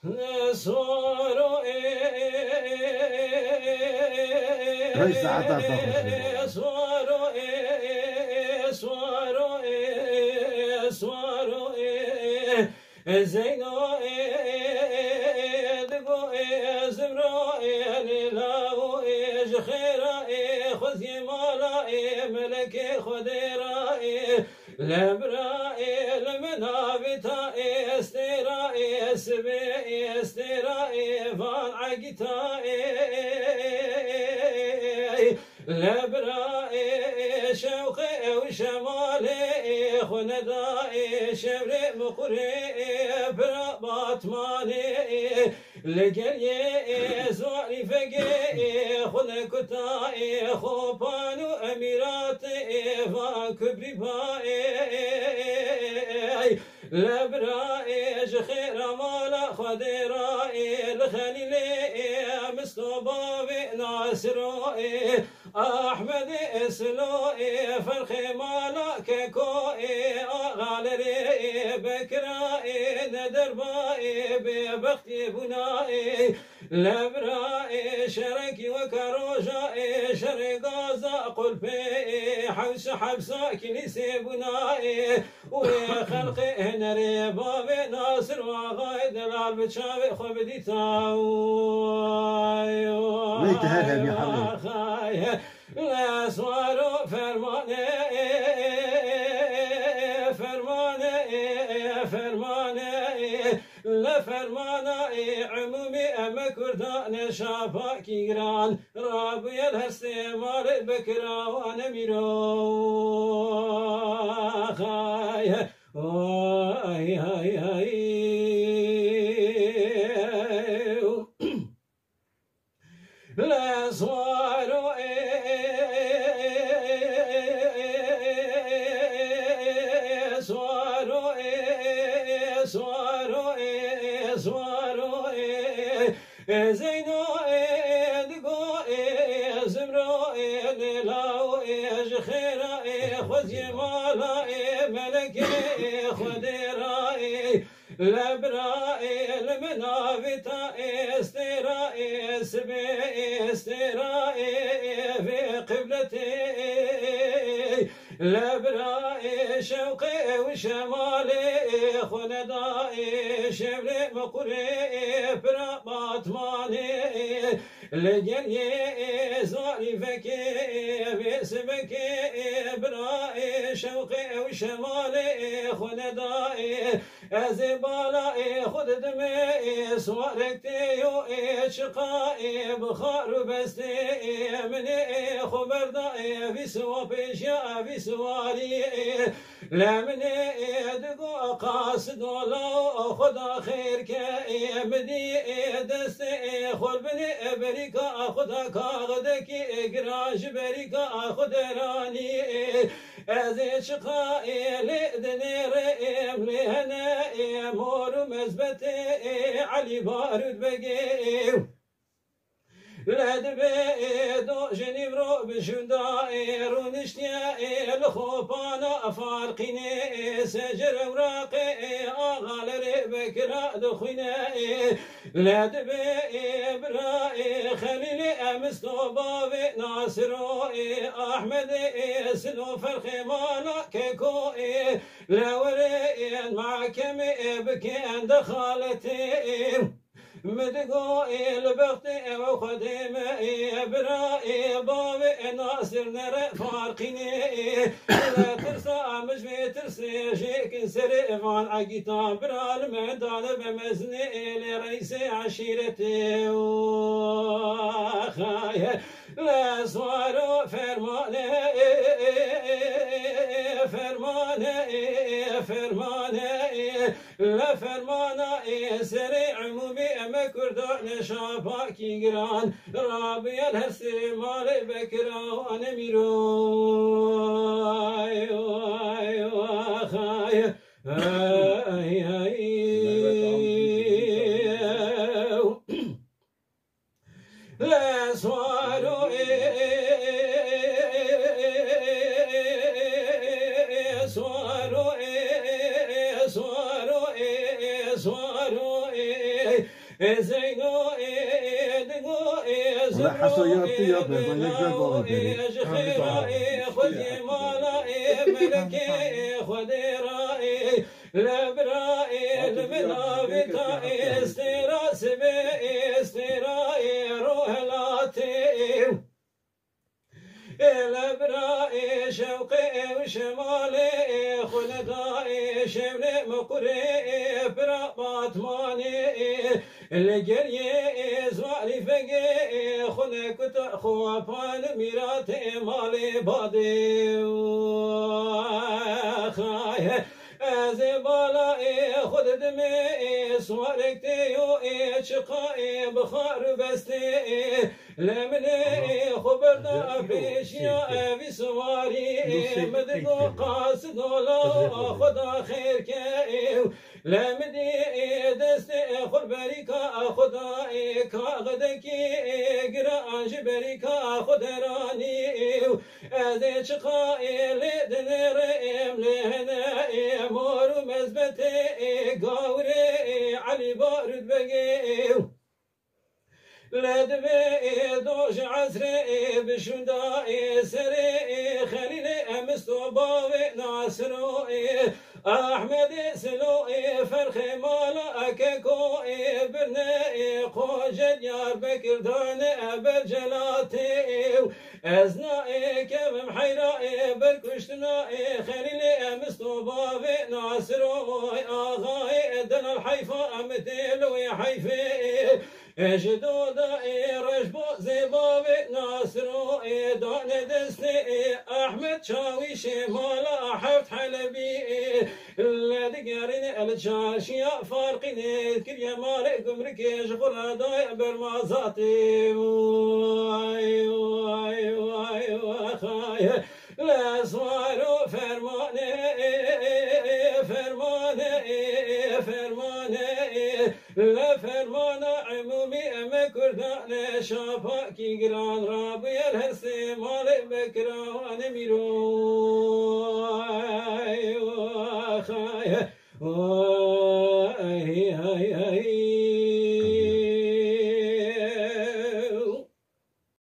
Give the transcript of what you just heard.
نسوارو رئيس عطا سوارو سوارو سوارو زينو دقو زمرو لاو خيرا خذ مالا ملك خديرا لبرا المنابتا استرا سبي استرا فان عقتا لبرا شوقي وشمالي خندا شبري مقري برا باتماني لقري زواري فقي خنكتا خوبانو اميراتي فاكبري باي لبرائج خير مالا خديرائي الخليلي مصطفى ناصروي احمد اسلوي فرخي مالا كيكوي غالري بكرائي ندربائي ببختي بنائي لبرائي شركي وكروجائي شرق غازا قلبي حوش حبسا كنيسي بنائي وخلقي هنري بابي ناصر وغايد العرب تشابي خبدي تاوي ويتهاجم يا حبيبي لا سوارو فرماني فرماني فرماني لا فرماني عمومي أما كردان شافا كيران رابي الهستي مال بكرا وانا ميرو خاي هاي هاي هاي لا سوارو سوارو سوارو سوارو زينو دقو زمرو لاو خيرا خذ مالا ملك خديرا لبرائي المنافتا استرائي سبي استرائي في قبلتي لبرائي شوقي وشمالي خندائي شبلي مقري برا باتماني لجني زاري فكي بسبكي برائي شوقي وشمالي خندائي أزبالائي خد دمي سواركتي شقائي بخار بستي مني خبردائي في سوابيش في سواري لا مني دقو قاصد ولا خدا خيرك مدي دستي خد بني بريكا خدا كاغدك قراج بريكا خد راني أزي شقائي لدني رئيم لهنا مور مزبتي علي بارد بقي لدبي دو جنيبرو بشندائي رونشتيا الخوبانا فارقيني سجر وراقي آغالري بكرا دخيني لدبي برائي خليلي مصطفى ناصروي أحمد سلو فرخي مالا كيكوي لوري معكمي بكين دخالتي مدقو البختي وخديمي برائي بابي ناصر نرى فارقيني لا ترسى مش ترسي شيك سريف عن عقيتا برا الميدان بمزني لرئيسي عشيرتي وخايا لا صاروا فرماني فرماني فرماني لا فرماني سريع عمومي أما كردان شافا كيغران رابي الهسي مالي بكرا وانا ميروي وخاي هاي هاي لا سوارو سوارو سوارو سوارو زينو دغو والله حصل يعطي يا بابا يقدر خيرا خذي مالا ملكي خذي رأي لبرائي المنابتا استراس باسترائي روح لاتي لبرائي شوقي وشمالي خلدائي شملي مقري برابات ماني لقري زوالي فقي خلك خوابان ميراتي مالي بادي خايه زبالائي خذ دمي صوركتي وشقائي بخار بستي لمني خبرنا في اشياء في سواري مدقو قاصد ولا خدا خير كي لمدي دستي خل بريكا خدائي كاغدكي قرانج بريكا خدراني ازي شقائي لدنريم لهنائي مور مزبتي قاوري علي بارد بقي لدبي دوش عسري بشندائي سري خليلي مستوباوي ناصروي أحمد سلوي فرخي مالا أكاكوي برنائي خوجل يار بكر داني برجلاتي أزنائي كم محيرائي بركشتنائي خليلي مستوباوي ناصروي آغاي دن الحيفا متلوي حيفي جدودائي رجبو زبابي ناصروي دان دستي أحمد شاوي شمالا حفت حلبي لدقارين الجاشية فارقين كريا مالك مركيش غراداي برمازاتي واي واي واي واخاي لا صاروا فرماني فرماني فرماني لا فرمان عمومي أما كردان شافاكي قران رابي الهرسي مالك بكران ميرو خايه